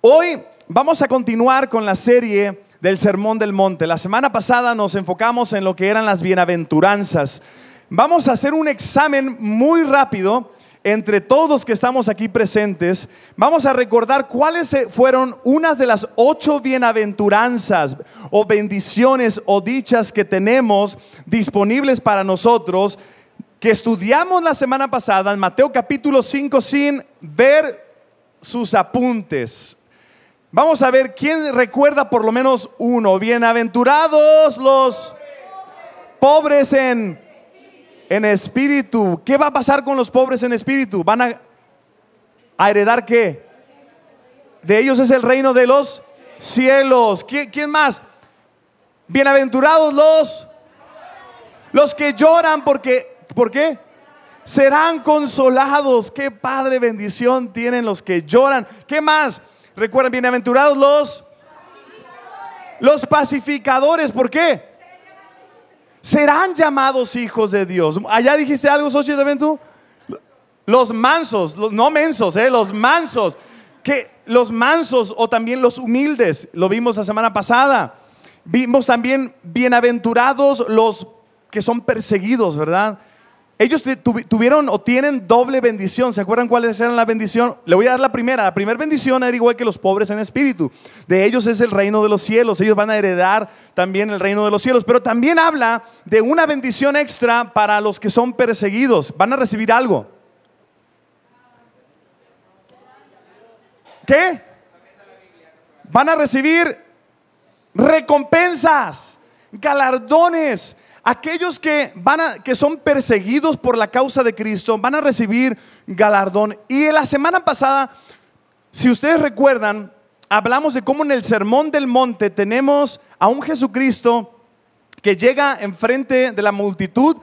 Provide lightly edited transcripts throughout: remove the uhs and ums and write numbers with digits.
Hoy vamos a continuar con la serie del Sermón del Monte. La semana pasada nos enfocamos en lo que eran las bienaventuranzas. Vamos a hacer un examen muy rápido entre todos que estamos aquí presentes. Vamos a recordar cuáles fueron unas de las 8 bienaventuranzas o bendiciones o dichas que tenemos disponibles para nosotros, que estudiamos la semana pasada en Mateo capítulo 5 sin ver sus apuntes. Vamos a ver quién recuerda por lo menos uno. Bienaventurados los pobres en espíritu. ¿Qué va a pasar con los pobres en espíritu? ¿Van a heredar qué? De ellos es el reino de los cielos. ¿Quién más? Bienaventurados los que lloran, porque ¿por qué? Serán consolados. Qué padre bendición tienen los que lloran. ¿Qué más? Recuerden, bienaventurados los pacificadores. ¿Por qué? Serán llamados hijos de Dios. Allá dijiste algo, Xochitl, también tú. Los mansos, no mensos, los mansos. Que los mansos o también los humildes, lo vimos la semana pasada. Vimos también bienaventurados los que son perseguidos, ¿verdad? Ellos tuvieron o tienen doble bendición. ¿Se acuerdan cuáles eran la bendición? Le voy a dar la primera. La primera bendición era igual que los pobres en espíritu. De ellos es el reino de los cielos. Ellos van a heredar también el reino de los cielos. Pero también habla de una bendición extra para los que son perseguidos. Van a recibir algo. ¿Qué? Van a recibir recompensas, galardones. Aquellos que son perseguidos por la causa de Cristo van a recibir galardón. Y en la semana pasada, si ustedes recuerdan, hablamos de cómo en el Sermón del Monte tenemos a un Jesucristo que llega enfrente de la multitud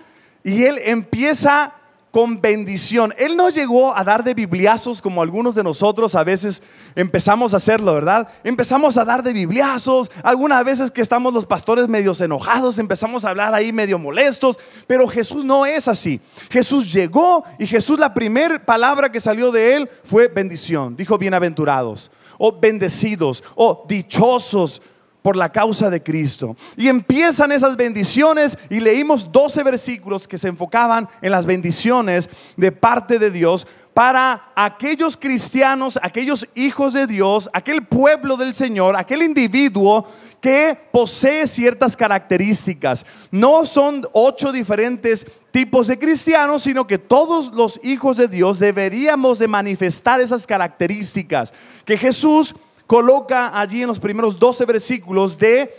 y Él empieza con bendición. Él no llegó a dar de bibliazos como algunos de nosotros a veces empezamos a hacerlo, ¿verdad? Empezamos a dar de bibliazos. Algunas veces que estamos los pastores medios enojados, empezamos a hablar ahí medio molestos. Pero Jesús no es así. Jesús llegó y Jesús, la primera palabra que salió de Él fue bendición. Dijo bienaventurados o bendecidos o dichosos por la causa de Cristo. Y empiezan esas bendiciones y leímos 12 versículos que se enfocaban en las bendiciones de parte de Dios para aquellos cristianos, aquellos hijos de Dios, aquel pueblo del Señor, aquel individuo que posee ciertas características. No son 8 diferentes tipos de cristianos, sino que todos los hijos de Dios deberíamos de manifestar esas características que Jesús coloca allí en los primeros 12 versículos de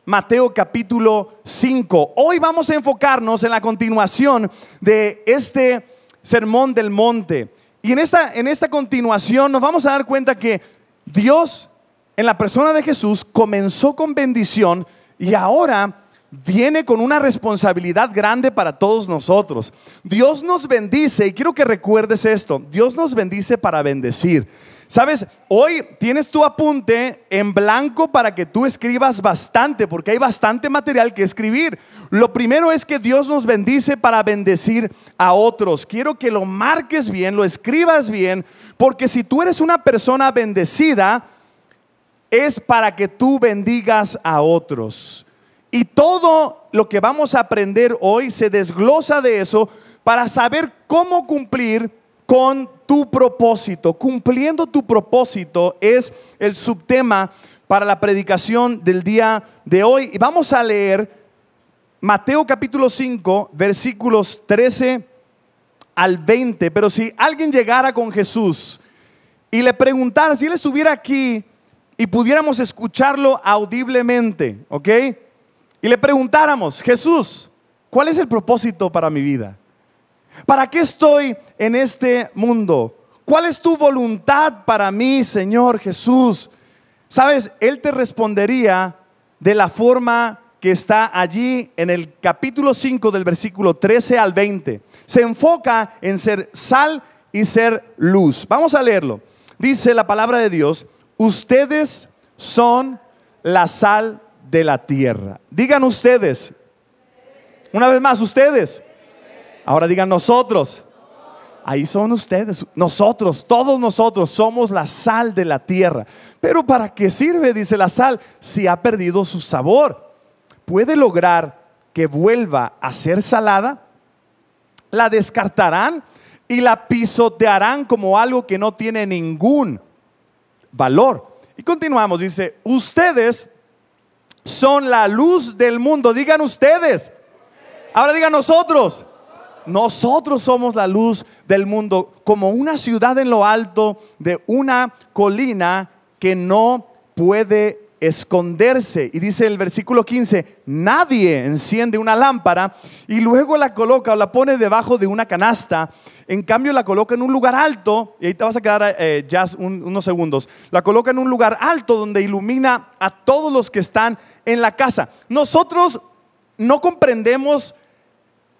Mateo capítulo 5. Hoy vamos a enfocarnos en la continuación de este Sermón del Monte. Y en esta continuación nos vamos a dar cuenta que Dios, en la persona de Jesús, comenzó con bendición y ahora viene con una responsabilidad grande para todos nosotros. Dios nos bendice, y quiero que recuerdes esto: Dios nos bendice para bendecir. Sabes, hoy tienes tu apunte en blanco para que tú escribas bastante, porque hay bastante material que escribir. Lo primero es que Dios nos bendice para bendecir a otros. Quiero que lo marques bien, lo escribas bien, porque si tú eres una persona bendecida, es para que tú bendigas a otros. Y todo lo que vamos a aprender hoy se desglosa de eso para saber cómo cumplir con tu propósito. Cumpliendo tu propósito es el subtema para la predicación del día de hoy. Y vamos a leer Mateo capítulo 5, versículos 13 al 20. Pero si alguien llegara con Jesús y le preguntara, si Él estuviera aquí y pudiéramos escucharlo audiblemente, ¿ok? Y le preguntáramos: Jesús, ¿cuál es el propósito para mi vida? ¿Para qué estoy en este mundo? ¿Cuál es tu voluntad para mí, Señor Jesús? Sabes, Él te respondería de la forma que está allí en el capítulo 5 del versículo 13 al 20. Se enfoca en ser sal y ser luz. Vamos a leerlo. Dice la palabra de Dios: ustedes son la sal de la tierra. Digan ustedes. Una vez más, ustedes. Ahora digan nosotros. Ahí son ustedes, nosotros, todos nosotros somos la sal de la tierra. Pero ¿para qué sirve, dice la sal, si ha perdido su sabor? ¿Puede lograr que vuelva a ser salada? La descartarán y la pisotearán como algo que no tiene ningún valor. Y continuamos, dice, ustedes son la luz del mundo. Digan ustedes. Ahora digan nosotros. Nosotros somos la luz del mundo, como una ciudad en lo alto de una colina que no puede esconderse. Y dice el versículo 15, nadie enciende una lámpara y luego la coloca o la pone debajo de una canasta. En cambio la coloca en un lugar alto, y ahí te vas a quedar unos segundos. La coloca en un lugar alto donde ilumina a todos los que están en la casa. Nosotros no comprendemos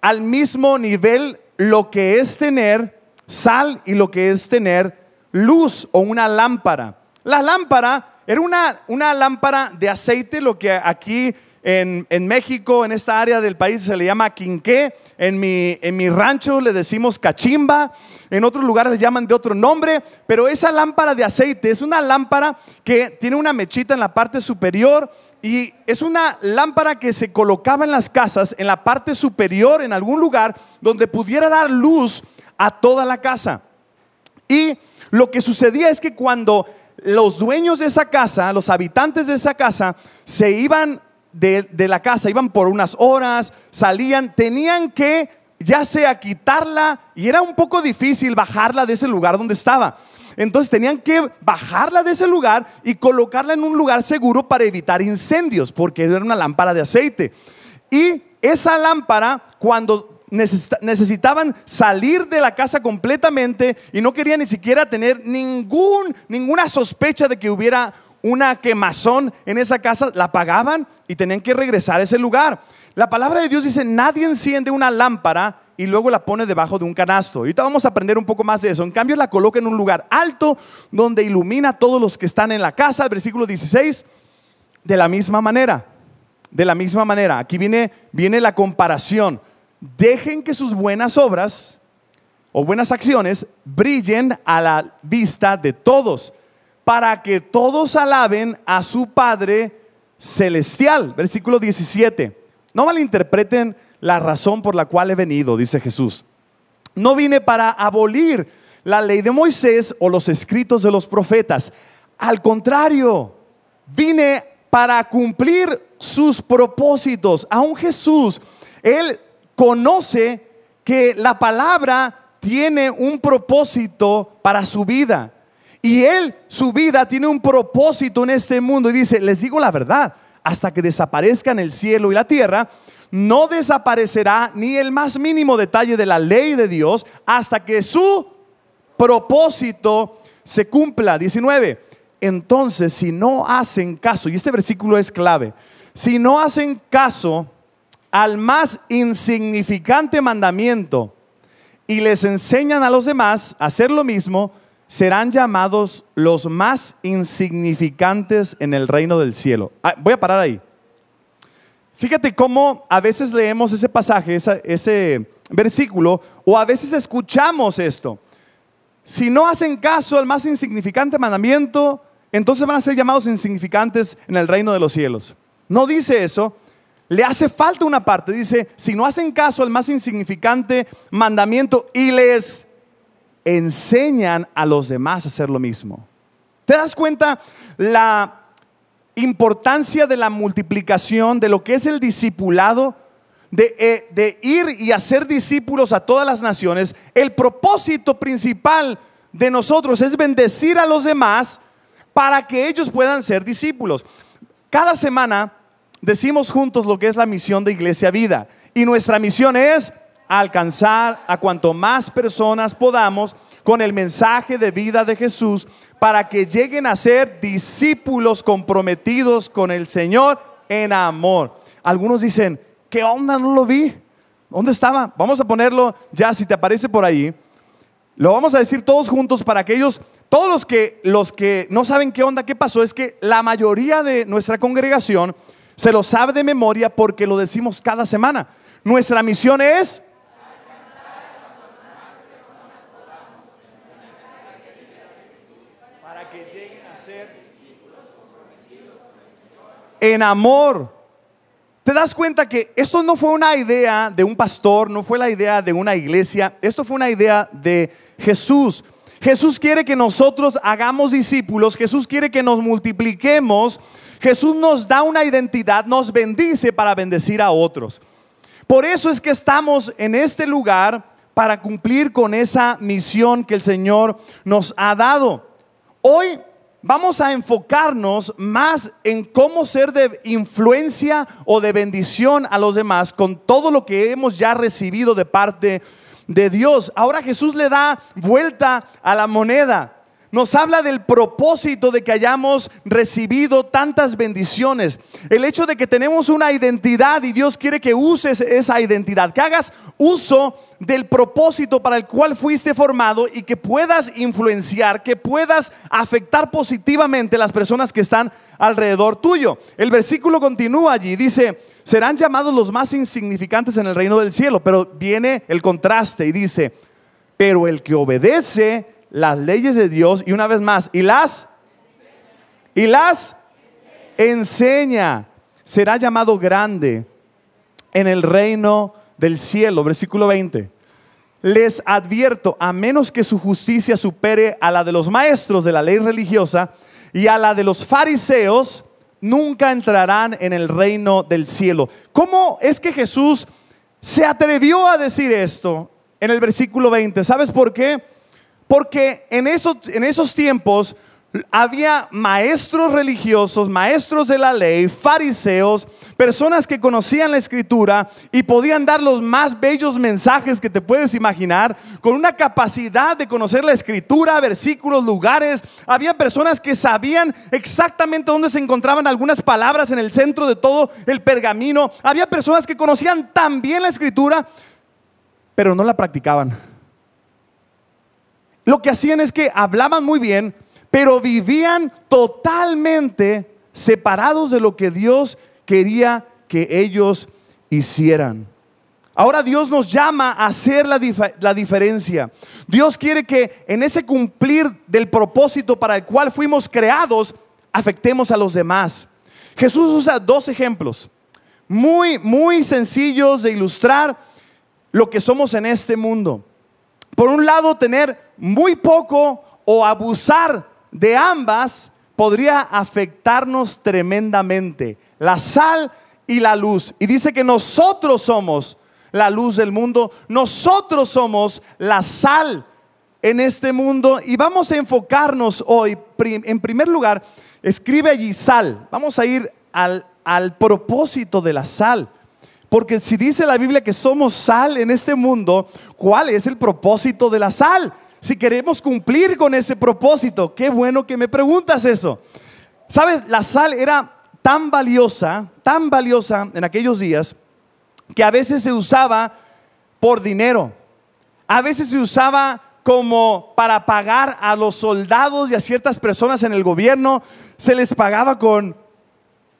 al mismo nivel lo que es tener sal y lo que es tener luz o una lámpara. La lámpara era una lámpara de aceite, lo que aquí en México, en esta área del país, se le llama quinqué. En mi rancho le decimos cachimba. En otros lugares le llaman de otro nombre. Pero esa lámpara de aceite es una lámpara que tiene una mechita en la parte superior. Y es una lámpara que se colocaba en las casas, en la parte superior, en algún lugar donde pudiera dar luz a toda la casa. Y lo que sucedía es que cuando los dueños de esa casa, los habitantes de esa casa, se iban de la casa, iban por unas horas, salían, tenían que ya sea quitarla, y era un poco difícil bajarla de ese lugar donde estaba. Entonces tenían que bajarla de ese lugar y colocarla en un lugar seguro para evitar incendios, porque era una lámpara de aceite. Y esa lámpara, cuando necesitaban salir de la casa completamente y no querían ni siquiera tener ninguna sospecha de que hubiera una quemazón en esa casa, la apagaban y tenían que regresar a ese lugar. La palabra de Dios dice, nadie enciende una lámpara y luego la pone debajo de un canasto. Ahorita vamos a aprender un poco más de eso. En cambio la coloca en un lugar alto donde ilumina a todos los que están en la casa. El versículo 16, de la misma manera, aquí viene la comparación. Dejen que sus buenas obras o buenas acciones brillen a la vista de todos, para que todos alaben a su Padre celestial. Versículo 17. No malinterpreten la razón por la cual he venido, dice Jesús. No vine para abolir la ley de Moisés o los escritos de los profetas. Al contrario, vine para cumplir sus propósitos. Aún Jesús, Él conoce que la palabra tiene un propósito para su vida. Y su vida tiene un propósito en este mundo. Y dice, les digo la verdad, hasta que desaparezcan el cielo y la tierra, no desaparecerá ni el más mínimo detalle de la ley de Dios hasta que su propósito se cumpla. 19. Entonces, si no hacen caso, y este versículo es clave, si no hacen caso al más insignificante mandamiento y les enseñan a los demás a hacer lo mismo, serán llamados los más insignificantes en el reino del cielo. Voy a parar ahí. Fíjate cómo a veces leemos ese pasaje, ese versículo, o a veces escuchamos esto. Si no hacen caso al más insignificante mandamiento, entonces van a ser llamados insignificantes en el reino de los cielos. No dice eso. Le hace falta una parte. Dice, si no hacen caso al más insignificante mandamiento y les enseñan a los demás a hacer lo mismo. ¿Te das cuenta la importancia de la multiplicación, de lo que es el discipulado, de ir y hacer discípulos a todas las naciones? El propósito principal de nosotros es bendecir a los demás para que ellos puedan ser discípulos. Cada semana decimos juntos lo que es la misión de Iglesia Vida, y nuestra misión es alcanzar a cuanto más personas podamos con el mensaje de vida de Jesús, para que lleguen a ser discípulos comprometidos con el Señor en amor. Algunos dicen, ¿qué onda? No lo vi. ¿Dónde estaba? Vamos a ponerlo ya, si te aparece por ahí. Lo vamos a decir todos juntos para que todos los que no saben qué onda, qué pasó. Es que la mayoría de nuestra congregación se lo sabe de memoria porque lo decimos cada semana. Nuestra misión es para que lleguen a ser en amor. ¿Te das cuenta que esto no fue una idea de un pastor, no fue la idea de una iglesia? Esto fue una idea de Jesús. Jesús quiere que nosotros hagamos discípulos. Jesús quiere que nos multipliquemos. Jesús nos da una identidad, nos bendice para bendecir a otros. Por eso es que estamos en este lugar, para cumplir con esa misión que el Señor nos ha dado. Hoy vamos a enfocarnos más en cómo ser de influencia o de bendición a los demás con todo lo que hemos ya recibido de parte de Dios. Ahora Jesús le da vuelta a la moneda. Nos habla del propósito de que hayamos recibido tantas bendiciones. El hecho de que tenemos una identidad y Dios quiere que uses esa identidad, que hagas uso del propósito para el cual fuiste formado y que puedas influenciar, que puedas afectar positivamente a las personas que están alrededor tuyo. El versículo continúa allí, dice: serán llamados los más insignificantes en el reino del cielo. Pero viene el contraste y dice: pero el que obedece las leyes de Dios, y una vez más, y las enseña, será llamado grande en el reino del cielo. Versículo 20: les advierto, a menos que su justicia supere a la de los maestros de la ley religiosa y a la de los fariseos, nunca entrarán en el reino del cielo. ¿Cómo es que Jesús se atrevió a decir esto en el versículo 20? ¿Sabes por qué? Porque en esos tiempos había maestros religiosos, maestros de la ley, fariseos, personas que conocían la escritura y podían dar los más bellos mensajes que te puedes imaginar, con una capacidad de conocer la escritura, versículos, lugares. Había personas que sabían exactamente dónde se encontraban algunas palabras en el centro de todo el pergamino. Había personas que conocían tan bien la escritura, pero no la practicaban. Lo que hacían es que hablaban muy bien, pero vivían totalmente separados de lo que Dios quería que ellos hicieran. Ahora Dios nos llama a hacer la diferencia. Dios quiere que en ese cumplir del propósito para el cual fuimos creados, afectemos a los demás. Jesús usa dos ejemplos muy sencillos de ilustrar lo que somos en este mundo. Por un lado, tener muy poco o abusar de ambas podría afectarnos tremendamente. La sal y la luz. Y dice que nosotros somos la luz del mundo. Nosotros somos la sal en este mundo. Y vamos a enfocarnos hoy, en primer lugar, escribe allí sal. Vamos a ir al propósito de la sal. Porque si dice la Biblia que somos sal en este mundo, ¿cuál es el propósito de la sal? Si queremos cumplir con ese propósito, qué bueno que me preguntas eso. ¿Sabes? La sal era tan valiosa en aquellos días, que a veces se usaba por dinero. A veces se usaba como para pagar a los soldados y a ciertas personas en el gobierno. Se les pagaba con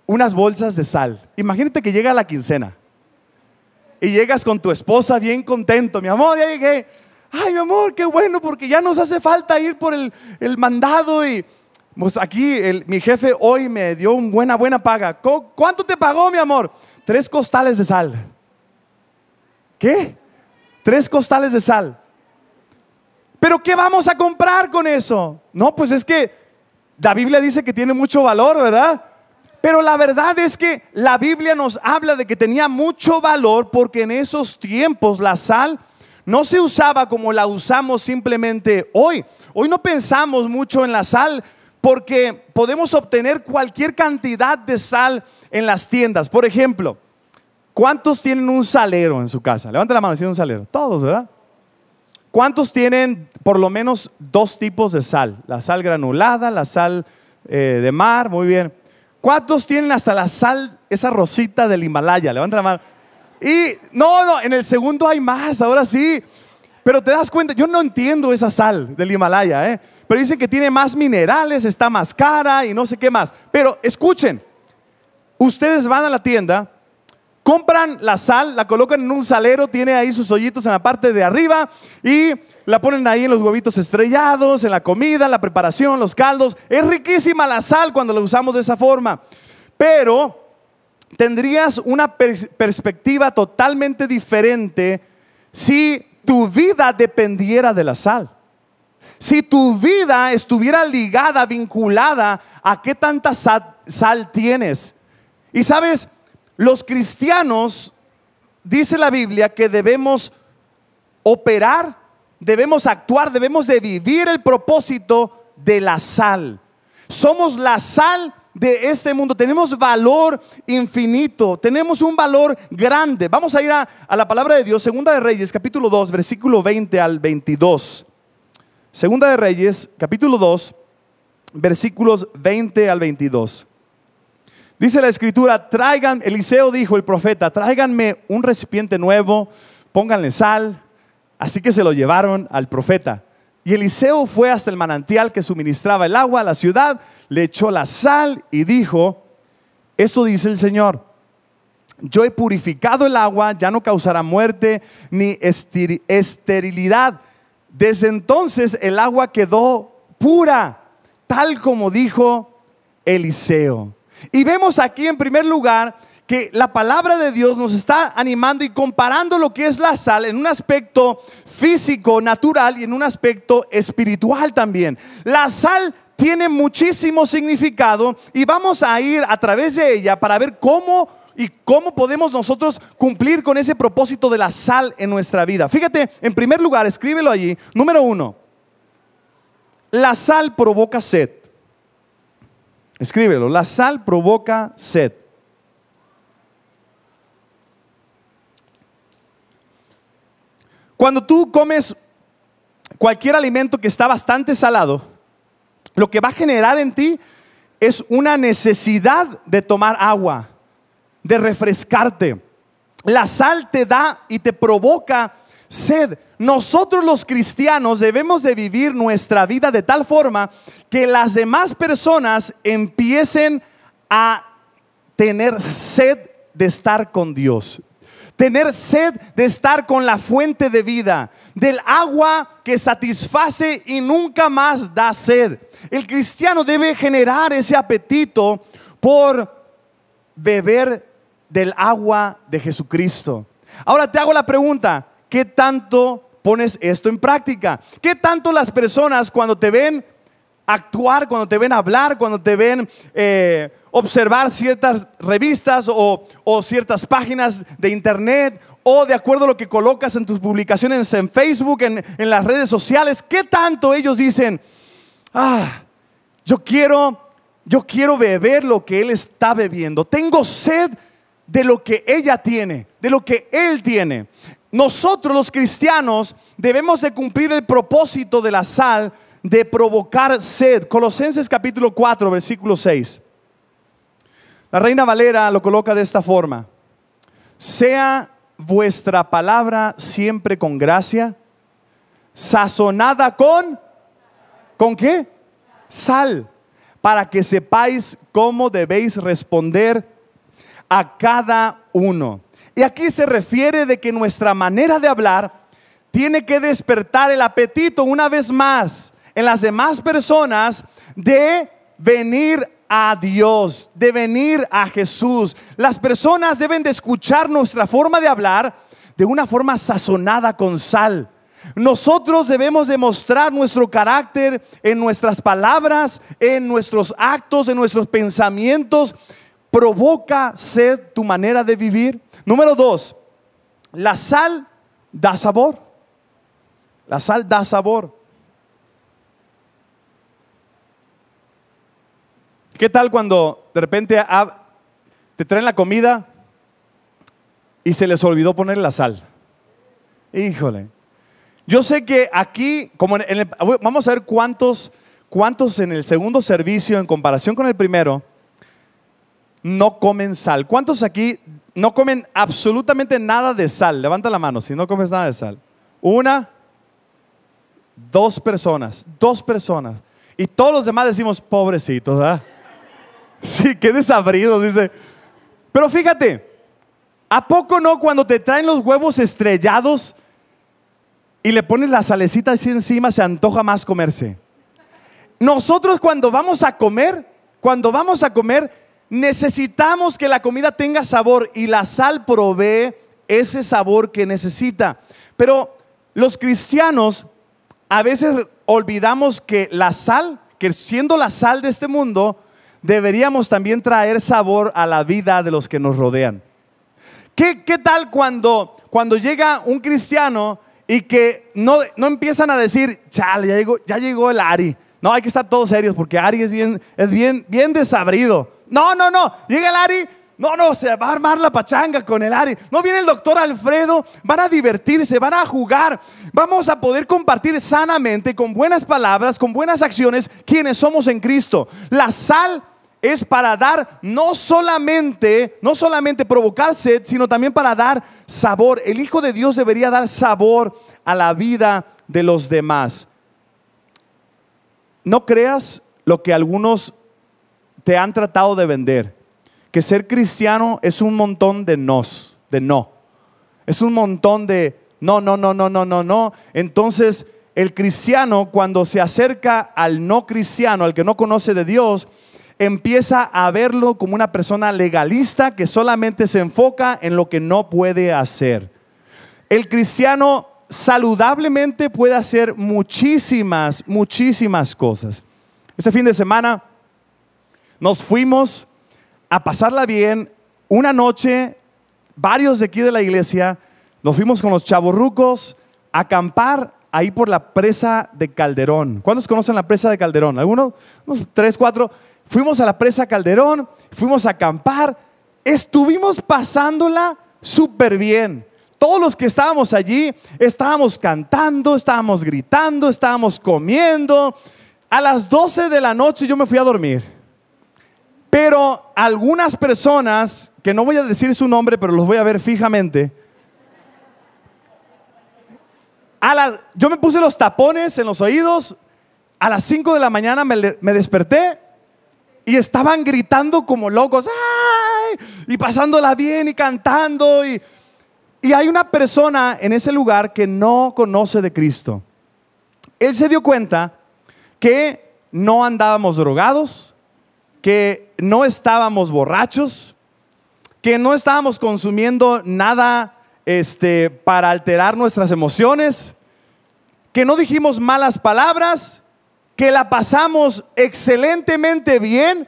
unas bolsas de sal. Imagínate que llega la quincena y llegas con tu esposa bien contento: mi amor, ya llegué. Ay, mi amor, qué bueno, porque ya nos hace falta ir por el mandado. Y pues aquí mi jefe hoy me dio una buena paga. ¿Cuánto te pagó, mi amor? 3 costales de sal. ¿Qué? 3 costales de sal. ¿Pero qué vamos a comprar con eso? No, pues es que la Biblia dice que tiene mucho valor, ¿verdad? Pero la verdad es que la Biblia nos habla de que tenía mucho valor, porque en esos tiempos la sal no se usaba como la usamos simplemente hoy. Hoy no pensamos mucho en la sal porque podemos obtener cualquier cantidad de sal en las tiendas. Por ejemplo, ¿cuántos tienen un salero en su casa? Levanta la mano si tienen un salero. Todos, ¿verdad? ¿Cuántos tienen por lo menos 2 tipos de sal? La sal granulada, la sal de mar. Muy bien. ¿Cuántos tienen hasta la sal, esa rosita del Himalaya? Levanta la mano. Y no, en el segundo hay más, ahora sí. Pero te das cuenta, yo no entiendo esa sal del Himalaya, pero dicen que tiene más minerales, está más cara y no sé qué más. Pero escuchen, ustedes van a la tienda compran la sal, la colocan en un salero, tiene ahí sus hoyitos en la parte de arriba y la ponen ahí en los huevitos estrellados, en la comida, en la preparación, los caldos. Es riquísima la sal cuando la usamos de esa forma, pero tendrías una perspectiva totalmente diferente si tu vida dependiera de la sal. Si tu vida estuviera ligada, vinculada a qué tanta sal tienes. Y sabes, los cristianos, dice la Biblia, que debemos operar, debemos actuar, debemos de vivir el propósito de la sal. Somos la sal de este mundo, tenemos valor infinito, tenemos un valor grande. Vamos a ir a la palabra de Dios, Segunda de Reyes, capítulo 2, versículo 20 al 22. Segunda de Reyes, capítulo 2, versículos 20 al 22. Dice la escritura, Eliseo dijo, el profeta, tráiganme un recipiente nuevo, pónganle sal. Así que se lo llevaron al profeta. Y Eliseo fue hasta el manantial que suministraba el agua a la ciudad, le echó la sal y dijo, esto dice el Señor, yo he purificado el agua, ya no causará muerte ni esterilidad. Desde entonces el agua quedó pura, tal como dijo Eliseo. Y vemos aquí en primer lugar que la palabra de Dios nos está animando y comparando lo que es la sal en un aspecto físico, natural, y en un aspecto espiritual también. La sal tiene muchísimo significado y vamos a ir a través de ella para ver cómo podemos nosotros cumplir con ese propósito de la sal en nuestra vida. Fíjate, en primer lugar, escríbelo allí. Número 1, la sal provoca sed. Escríbelo, la sal provoca sed. Cuando tú comes cualquier alimento que está bastante salado, lo que va a generar en ti es una necesidad de tomar agua, de refrescarte. La sal te da y te provoca sed. Nosotros los cristianos debemos de vivir nuestra vida de tal forma que las demás personas empiecen a tener sed de estar con Dios. Tener sed de estar con la fuente de vida, del agua que satisface y nunca más da sed. El cristiano debe generar ese apetito por beber del agua de Jesucristo. Ahora te hago la pregunta, ¿qué tanto pones esto en práctica? ¿Qué tanto las personas cuando te ven actuar, cuando te ven hablar, cuando te ven observar ciertas revistas o ciertas páginas de internet, o de acuerdo a lo que colocas en tus publicaciones en Facebook, en las redes sociales, qué tanto ellos dicen, yo quiero beber lo que él está bebiendo, tengo sed de lo que ella tiene, de lo que él tiene? Nosotros los cristianos debemos de cumplir el propósito de la sal, de provocar sed. Colosenses capítulo 4, versículo 6. La Reina Valera lo coloca de esta forma: sea vuestra palabra siempre con gracia, sazonada ¿con qué? Sal, para que sepáis cómo debéis responder a cada uno. Y aquí se refiere de que nuestra manera de hablar tiene que despertar el apetito una vez más en las demás personas de venir a Dios, de venir a Jesús. Las personas deben de escuchar nuestra forma de hablar de una forma sazonada con sal. Nosotros debemos demostrar nuestro carácter en nuestras palabras, en nuestros actos, en nuestros pensamientos. ¿Provoca sed tu manera de vivir? Número 2, la sal da sabor. La sal da sabor. ¿Qué tal cuando de repente te traen la comida y se les olvidó poner la sal? Híjole. Yo sé que aquí, como vamos a ver cuántos en el segundo servicio en comparación con el primero no comen sal. ¿Cuántos aquí no comen absolutamente nada de sal? Levanta la mano si no comes nada de sal. 1, 2 personas. Y todos los demás decimos, pobrecitos, ¿verdad? Sí, qué desabridos, dice. Pero fíjate, ¿A poco no cuando te traen los huevos estrellados y le pones la salecita así encima, se antoja más comerse? Nosotros cuando vamos a comer, necesitamos que la comida tenga sabor y la sal provee ese sabor que necesita. Pero los cristianos a veces olvidamos que la sal, que siendo la sal de este mundo, deberíamos también traer sabor a la vida de los que nos rodean. ¿Qué tal cuando llega un cristiano y que no empiezan a decir, chale, ya llegó el Ari? No, hay que estar todos serios porque Ari es bien desabrido. No, llega el Ari. No, se va a armar la pachanga con el Ari. No viene el doctor Alfredo, van a divertirse, van a jugar. Vamos a poder compartir sanamente, con buenas palabras, con buenas acciones, quienes somos en Cristo. La sal es para dar, no solamente provocar sed, sino también para dar sabor. El Hijo de Dios debería dar sabor a la vida de los demás. No creas lo que algunos te han tratado de vender, que ser cristiano es un montón de no. Es un montón de no. Entonces, el cristiano, cuando se acerca al no cristiano, al que no conoce de Dios, empieza a verlo como una persona legalista que solamente se enfoca en lo que no puede hacer. El cristiano saludablemente puede hacer muchísimas cosas. Este fin de semana nos fuimos a pasarla bien. Una noche, varios de aquí de la iglesia, nos fuimos con los chavorrucos a acampar ahí por la presa de Calderón. ¿Cuántos conocen la presa de Calderón? ¿Algunos? Unos 3, 4. Fuimos a la presa Calderón, fuimos a acampar, estuvimos pasándola súper bien. Todos los que estábamos allí, estábamos cantando, estábamos gritando, estábamos comiendo. A las 12 de la noche yo me fui a dormir. Pero algunas personas, que no voy a decir su nombre, pero los voy a ver fijamente. Yo me puse los tapones en los oídos. A las 5 de la mañana me desperté. Y estaban gritando como locos, ¡ay! Y pasándola bien y cantando. Y hay una persona en ese lugar que no conoce de Cristo. Él se dio cuenta que no andábamos drogados, que no estábamos borrachos, que no estábamos consumiendo nada para alterar nuestras emociones, que no dijimos malas palabras, que la pasamos excelentemente bien.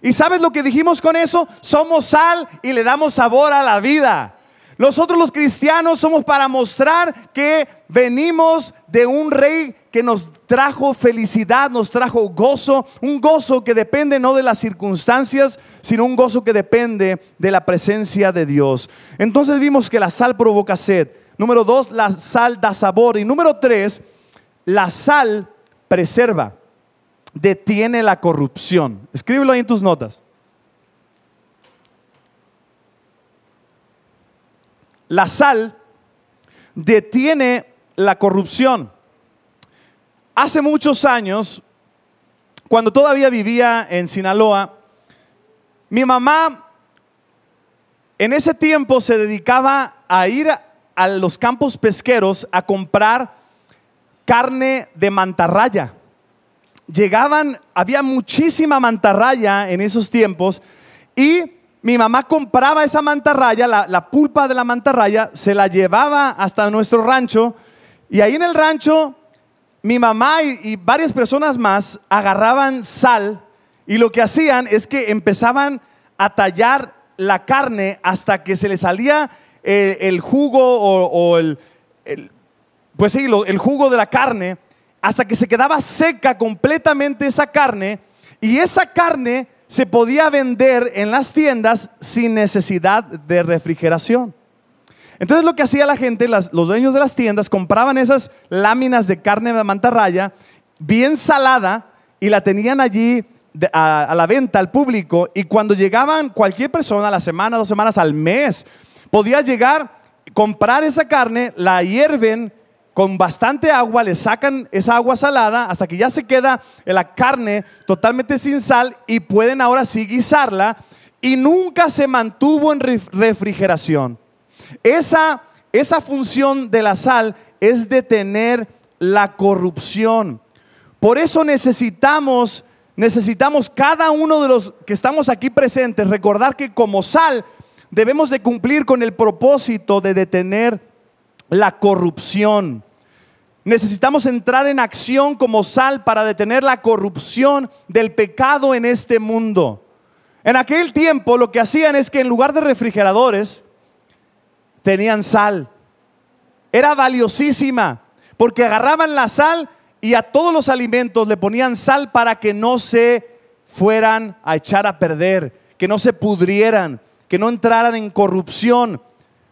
¿Y sabes lo que dijimos con eso? Somos sal y le damos sabor a la vida. Nosotros los cristianos somos para mostrar que venimos de un rey que nos trajo felicidad, nos trajo gozo, un gozo que depende no de las circunstancias, sino un gozo que depende de la presencia de Dios. Entonces vimos que la sal provoca sed. Número 2, la sal da sabor. Y número 3, la sal preserva, detiene la corrupción. Escríbelo ahí en tus notas. La sal detiene la corrupción. Hace muchos años, cuando todavía vivía en Sinaloa, mi mamá en ese tiempo se dedicaba a ir a los campos pesqueros a comprar carne de mantarraya. Había muchísima mantarraya en esos tiempos y mi mamá compraba esa mantarraya, la pulpa de la mantarraya, se la llevaba hasta nuestro rancho y ahí en el rancho mi mamá y varias personas más agarraban sal y lo que hacían es que empezaban a tallar la carne hasta que se le salía el jugo el jugo de la carne, hasta que se quedaba seca completamente esa carne, y esa carne se podía vender en las tiendas sin necesidad de refrigeración. Entonces lo que hacía la gente, los dueños de las tiendas, compraban esas láminas de carne de mantarraya bien salada y la tenían allí a la venta al público, y cuando llegaban cualquier persona a la semana, 2 semanas, al mes, podía llegar, comprar esa carne, la hierven con bastante agua, le sacan esa agua salada hasta que ya se queda la carne totalmente sin sal y pueden ahora sí guisarla y nunca se mantuvo en refrigeración. Esa función de la sal es detener la corrupción. Por eso necesitamos cada uno de los que estamos aquí presentes recordar que como sal debemos de cumplir con el propósito de detener la corrupción. Necesitamos entrar en acción como sal para detener la corrupción del pecado en este mundo. En aquel tiempo lo que hacían es que en lugar de refrigeradores tenían sal. Era valiosísima porque agarraban la sal y a todos los alimentos le ponían sal para que no se fueran a echar a perder, que no se pudrieran, que no entraran en corrupción.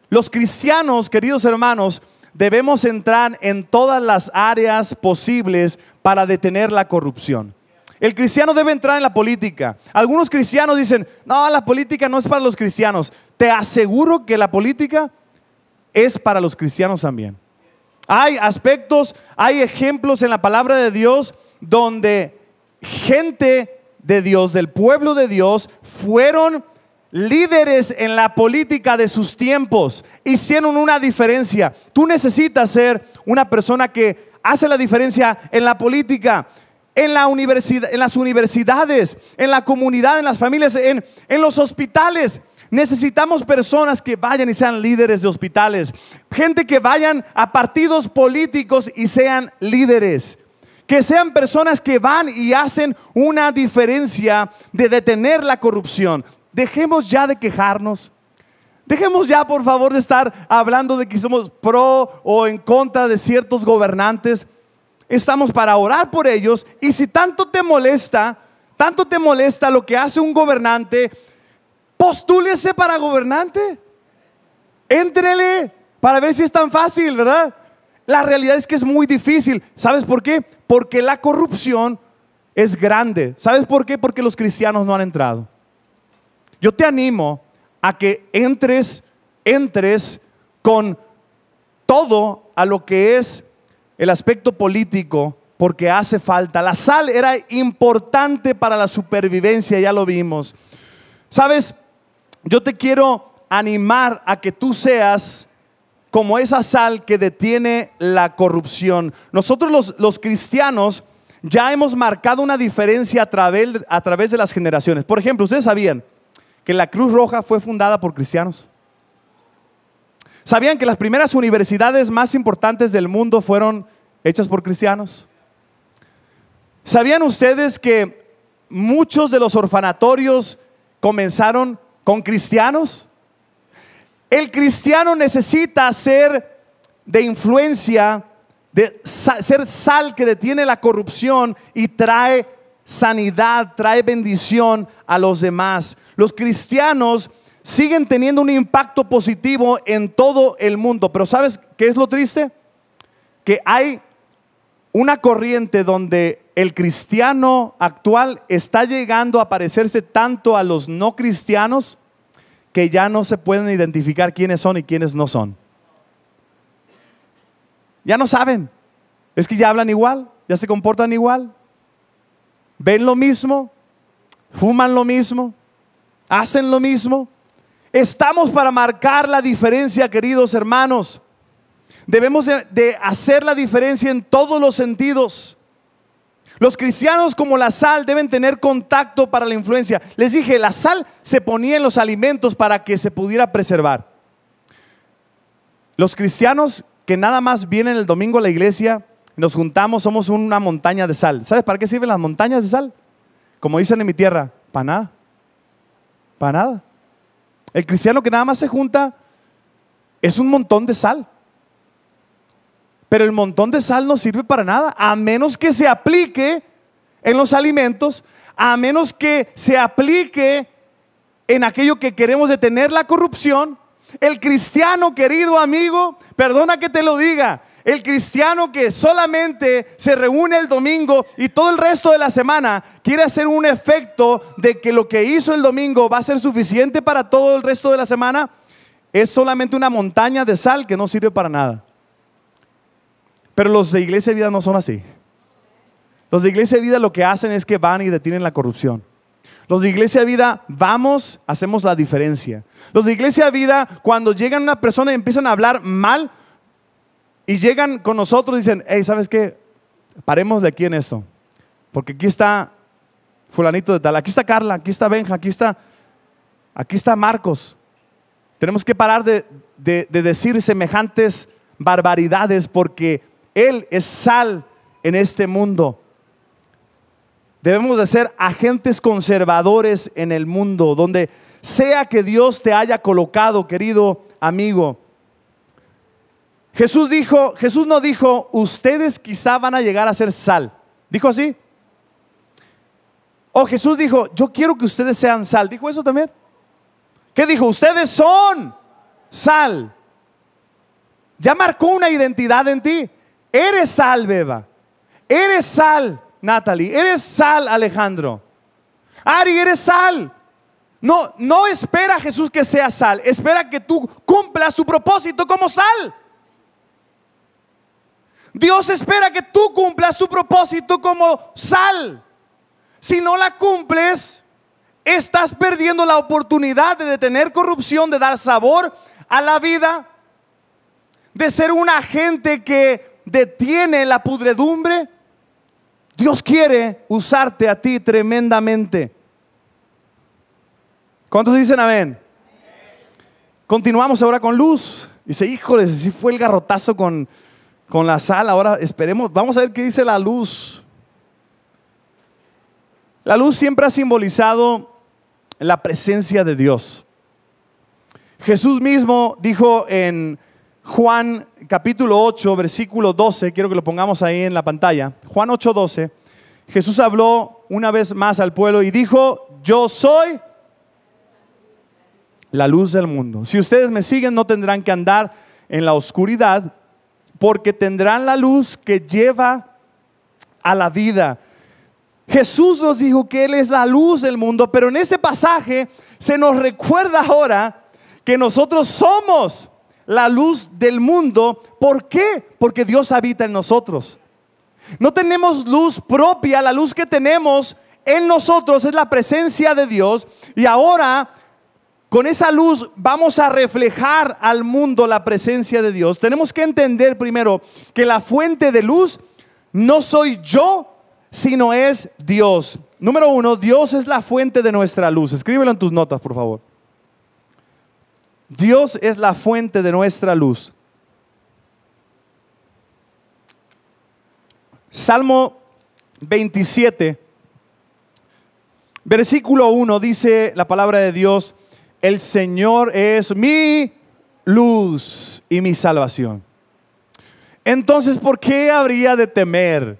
Los cristianos, queridos hermanos, debemos entrar en todas las áreas posibles para detener la corrupción. El cristiano debe entrar en la política. Algunos cristianos dicen, no, la política no es para los cristianos. Te aseguro que la política es para los cristianos también. Hay aspectos, hay ejemplos en la palabra de Dios donde gente de Dios, del pueblo de Dios, fueron líderes en la política de sus tiempos, hicieron una diferencia. Tú necesitas ser una persona que hace la diferencia en la política, en la universidad, en las universidades, en la comunidad, en las familias, en los hospitales. Necesitamos personas que vayan y sean líderes de hospitales, gente que vayan a partidos políticos y sean líderes, que sean personas que van y hacen una diferencia de detener la corrupción. Dejemos ya de quejarnos. Dejemos ya, por favor, de estar hablando de que somos pro o en contra de ciertos gobernantes. Estamos para orar por ellos. Y si tanto te molesta lo que hace un gobernante, postúlese para gobernante. Éntrele para ver si es tan fácil, ¿verdad? La realidad es que es muy difícil. ¿Sabes por qué? Porque la corrupción es grande. ¿Sabes por qué? Porque los cristianos no han entrado. Yo te animo a que entres con todo a lo que es el aspecto político, porque hace falta. La sal era importante para la supervivencia, ya lo vimos. ¿Sabes? Yo te quiero animar a que tú seas como esa sal que detiene la corrupción. Nosotros los cristianos ya hemos marcado una diferencia a través de las generaciones. Por ejemplo, ¿ustedes sabían que la Cruz Roja fue fundada por cristianos? ¿Sabían que las primeras universidades más importantes del mundo fueron hechas por cristianos? ¿Sabían ustedes que muchos de los orfanatorios comenzaron con cristianos? El cristiano necesita ser de influencia, de ser sal que detiene la corrupción y trae sanidad, trae bendición a los demás. Los cristianos siguen teniendo un impacto positivo en todo el mundo, pero ¿sabes qué es lo triste? Que hay una corriente donde el cristiano actual está llegando a parecerse tanto a los no cristianos que ya no se pueden identificar quiénes son y quiénes no son. Ya no saben. Es que ya hablan igual, ya se comportan igual, ven lo mismo, fuman lo mismo, hacen lo mismo. Estamos para marcar la diferencia, queridos hermanos. Debemos de hacer la diferencia en todos los sentidos. Los cristianos, como la sal, deben tener contacto para la influencia. Les dije, la sal se ponía en los alimentos para que se pudiera preservar. Los cristianos que nada más vienen el domingo a la iglesia, nos juntamos, somos una montaña de sal. ¿Sabes para qué sirven las montañas de sal? Como dicen en mi tierra, para nada. Para nada. El cristiano que nada más se junta es un montón de sal. Pero el montón de sal no sirve para nada, a menos que se aplique en los alimentos, a menos que se aplique en aquello que queremos detener la corrupción. El cristiano, querido amigo, perdona que te lo diga, el cristiano que solamente se reúne el domingo y todo el resto de la semana quiere hacer un efecto de que lo que hizo el domingo va a ser suficiente para todo el resto de la semana, es solamente una montaña de sal que no sirve para nada. Pero los de Iglesia de Vida no son así. Los de Iglesia de Vida lo que hacen es que van y detienen la corrupción. Los de Iglesia Vida, vamos, hacemos la diferencia. Los de Iglesia Vida, cuando llegan una persona y empiezan a hablar mal y llegan con nosotros y dicen, hey, ¿sabes qué? Paremos de aquí en esto. Porque aquí está fulanito de tal, aquí está Carla, aquí está Benja, aquí está Marcos. Tenemos que parar de decir semejantes barbaridades porque Él es sal en este mundo. Debemos de ser agentes conservadores en el mundo, donde sea que Dios te haya colocado, querido amigo. Jesús no dijo, ustedes quizá van a llegar a ser sal. ¿Dijo así? O Jesús dijo, yo quiero que ustedes sean sal. ¿Dijo eso también? ¿Qué dijo? Ustedes son sal. Ya marcó una identidad en ti. Eres sal, Beba. Eres sal, Natalie. Eres sal, Alejandro. Ari, eres sal. No espera Jesús que seas sal. Espera que tú cumplas tu propósito como sal. Dios espera que tú cumplas tu propósito como sal. Si no la cumples, estás perdiendo la oportunidad de detener corrupción, de dar sabor a la vida, de ser un agente que detiene la pudredumbre. Dios quiere usarte a ti tremendamente. ¿Cuántos dicen amén? Continuamos ahora con luz. Dice, híjole, si fue el garrotazo con la sal. Ahora esperemos, vamos a ver qué dice la luz. La luz siempre ha simbolizado la presencia de Dios. Jesús mismo dijo en Juan capítulo 8, versículo 12, quiero que lo pongamos ahí en la pantalla. Juan 8, 12. Jesús habló una vez más al pueblo y dijo, yo soy la luz del mundo. Si ustedes me siguen, no tendrán que andar en la oscuridad, porque tendrán la luz que lleva a la vida. Jesús nos dijo que Él es la luz del mundo, pero en ese pasaje se nos recuerda ahora que nosotros somos la luz del mundo. ¿Por qué? Porque Dios habita en nosotros. No tenemos luz propia, la luz que tenemos en nosotros es la presencia de Dios, y ahora con esa luz vamos a reflejar al mundo la presencia de Dios. Tenemos que entender primero que la fuente de luz no soy yo, sino es Dios. Número uno, Dios es la fuente de nuestra luz. Escríbelo en tus notas, por favor. Dios es la fuente de nuestra luz. Salmo 27, versículo 1, dice la palabra de Dios: el Señor es mi luz y mi salvación. Entonces, ¿por qué habría de temer?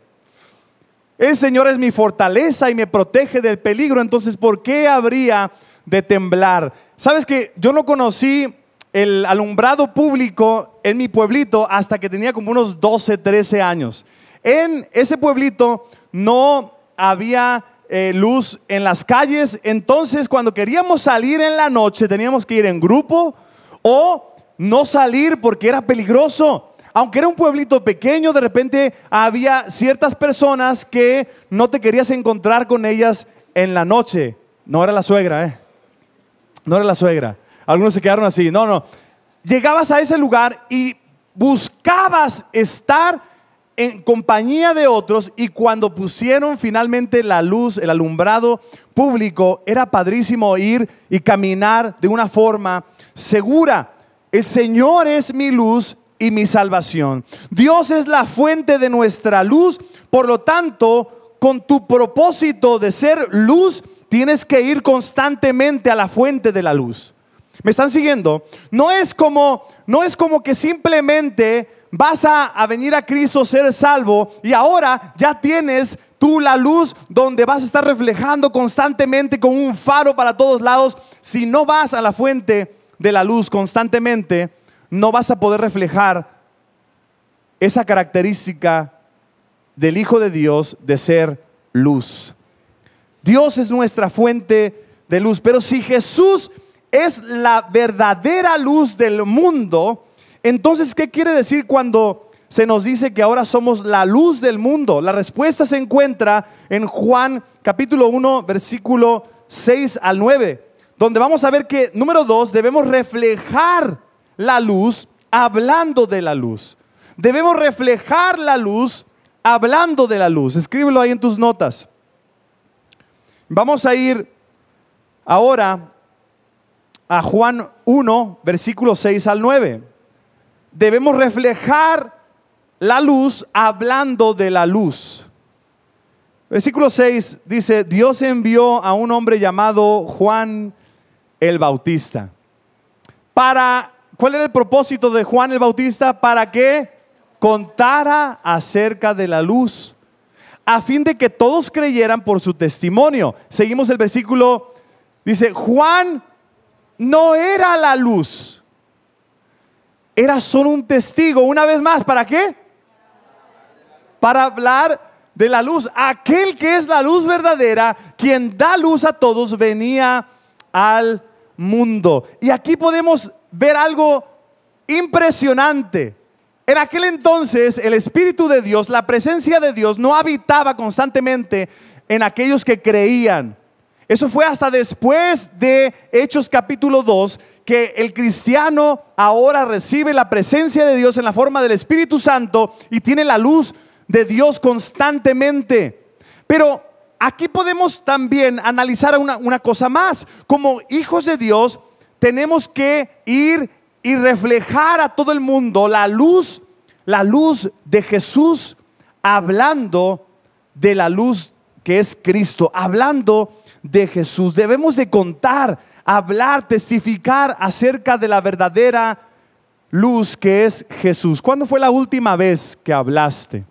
El Señor es mi fortaleza y me protege del peligro. Entonces, ¿por qué habría de temblar? ¿Sabes que yo no conocí el alumbrado público en mi pueblito hasta que tenía como unos 12, 13 años? En ese pueblito no había luz en las calles. Entonces, cuando queríamos salir en la noche, teníamos que ir en grupo o no salir porque era peligroso. Aunque era un pueblito pequeño, de repente había ciertas personas que no te querías encontrar con ellas en la noche. No era la suegra, no era la suegra. Algunos se quedaron así. No. Llegabas a ese lugar y buscabas estar en compañía de otros, y cuando pusieron finalmente la luz, el alumbrado público, era padrísimo ir y caminar de una forma segura. El Señor es mi luz y mi salvación. Dios es la fuente de nuestra luz. Por lo tanto, con tu propósito de ser luz, tienes que ir constantemente a la fuente de la luz. ¿Me están siguiendo? No es como que simplemente vas a venir a Cristo, ser salvo, y ahora ya tienes tú la luz donde vas a estar reflejando constantemente con un faro para todos lados. Si no vas a la fuente de la luz constantemente, no vas a poder reflejar esa característica del Hijo de Dios de ser luz. Dios es nuestra fuente de luz. Pero si Jesús es la verdadera luz del mundo, entonces, ¿qué quiere decir cuando se nos dice que ahora somos la luz del mundo? La respuesta se encuentra en Juan capítulo 1, versículo 6 al 9, donde vamos a ver que, número 2, debemos reflejar la luz hablando de la luz. Debemos reflejar la luz hablando de la luz. Escríbelo ahí en tus notas. Vamos a ir ahora a Juan 1, versículos 6 al 9. Debemos reflejar la luz hablando de la luz. Versículo 6 dice: Dios envió a un hombre llamado Juan el Bautista. ¿Cuál era el propósito de Juan el Bautista? Para que contara acerca de la luz, a fin de que todos creyeran por su testimonio. Seguimos el versículo, dice: Juan no era la luz, era solo un testigo. Una vez más, ¿para qué? Para hablar de la luz. Aquel que es la luz verdadera, quien da luz a todos, venía al mundo. Y aquí podemos ver algo impresionante. En aquel entonces el Espíritu de Dios, la presencia de Dios, no habitaba constantemente en aquellos que creían. Eso fue hasta después de Hechos capítulo 2, que el cristiano ahora recibe la presencia de Dios en la forma del Espíritu Santo y tiene la luz de Dios constantemente. Pero aquí podemos también analizar una cosa más. Como hijos de Dios tenemos que ir y reflejar a todo el mundo la luz de Jesús, hablando de la luz que es Cristo, hablando de Jesús. Debemos de contar, hablar, testificar acerca de la verdadera luz que es Jesús. ¿Cuándo fue la última vez que hablaste?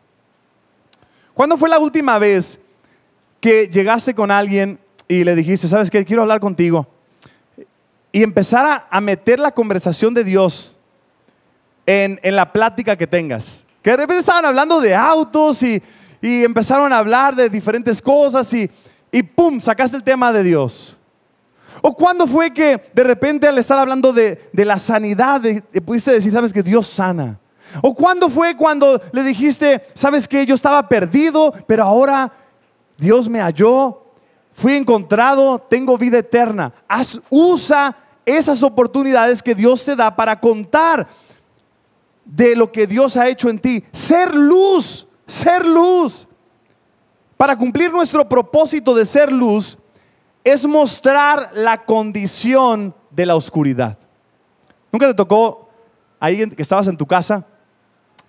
¿Cuándo fue la última vez que llegaste con alguien y le dijiste: ¿sabes qué? Quiero hablar contigo? Y empezar a meter la conversación de Dios en la plática que tengas. Que de repente estaban hablando de autos y empezaron a hablar de diferentes cosas y ¡pum! Sacaste el tema de Dios. ¿O cuándo fue que de repente al estar hablando de la sanidad pudiste decir: ¿sabes que Dios sana? ¿O cuándo fue cuando le dijiste: ¿sabes qué? Yo estaba perdido, pero ahora Dios me halló, fui encontrado, tengo vida eterna? Usa esas oportunidades que Dios te da para contar de lo que Dios ha hecho en ti. Ser luz, ser luz. Para cumplir nuestro propósito de ser luz es mostrar la condición de la oscuridad. ¿Nunca te tocó ahí que estabas en tu casa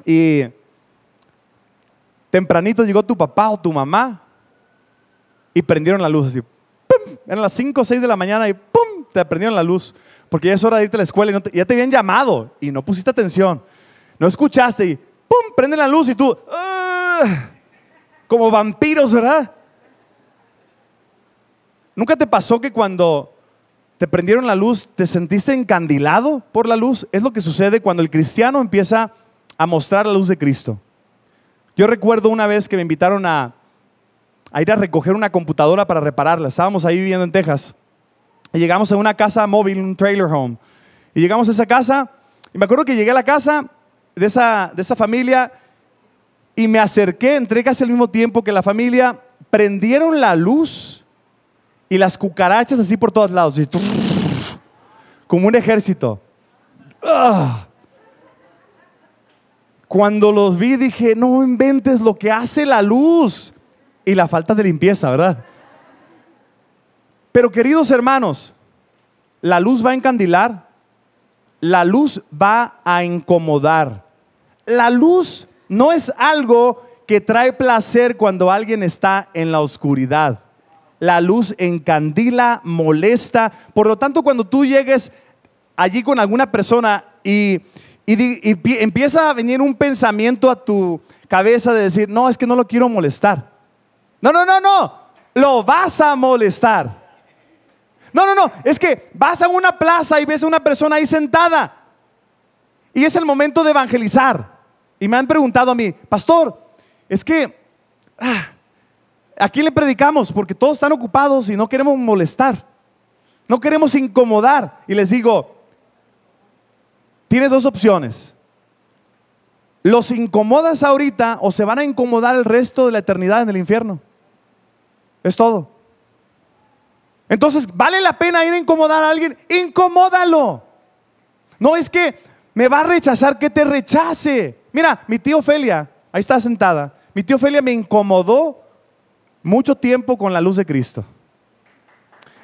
y tempranito llegó tu papá o tu mamá y prendieron la luz así? ¡Pum! Eran las 5 o 6 de la mañana y ¡pum! Te prendieron la luz porque ya es hora de irte a la escuela y ya te habían llamado y no pusiste atención, no escuchaste y ¡pum! Prenden la luz y tú como vampiros, ¿verdad? ¿Nunca te pasó que cuando te prendieron la luz te sentiste encandilado por la luz? Es lo que sucede cuando el cristiano empieza a mostrar la luz de Cristo. Yo recuerdo una vez que me invitaron a ir a recoger una computadora para repararla. Estábamos ahí viviendo en Texas y llegamos a una casa móvil, un trailer home, y llegamos a esa casa y me acuerdo que llegué a la casa de esa familia y me acerqué, entré casi al mismo tiempo que la familia. Prendieron la luz y las cucarachas así por todos lados, así, como un ejército. Cuando los vi dije: no inventes lo que hace la luz y la falta de limpieza, ¿verdad? Pero queridos hermanos, la luz va a encandilar, la luz va a incomodar. La luz no es algo que trae placer cuando alguien está en la oscuridad. La luz encandila, molesta. Por lo tanto, cuando tú llegues allí con alguna persona y empieza a venir un pensamiento a tu cabeza de decir: no, es que no lo quiero molestar. No, lo vas a molestar. No, es que vas a una plaza y ves a una persona ahí sentada y es el momento de evangelizar. Y me han preguntado a mí: pastor, es que ¿a quién le predicamos? Porque todos están ocupados y no queremos molestar, no queremos incomodar. Y les digo: tienes dos opciones. Los incomodas ahorita o se van a incomodar el resto de la eternidad en el infierno. Es todo. Entonces, ¿vale la pena ir a incomodar a alguien? Incomódalo. No es que me va a rechazar, que te rechace. Mira, mi tía Ofelia, ahí está sentada. Mi tía Ofelia me incomodó mucho tiempo con la luz de Cristo.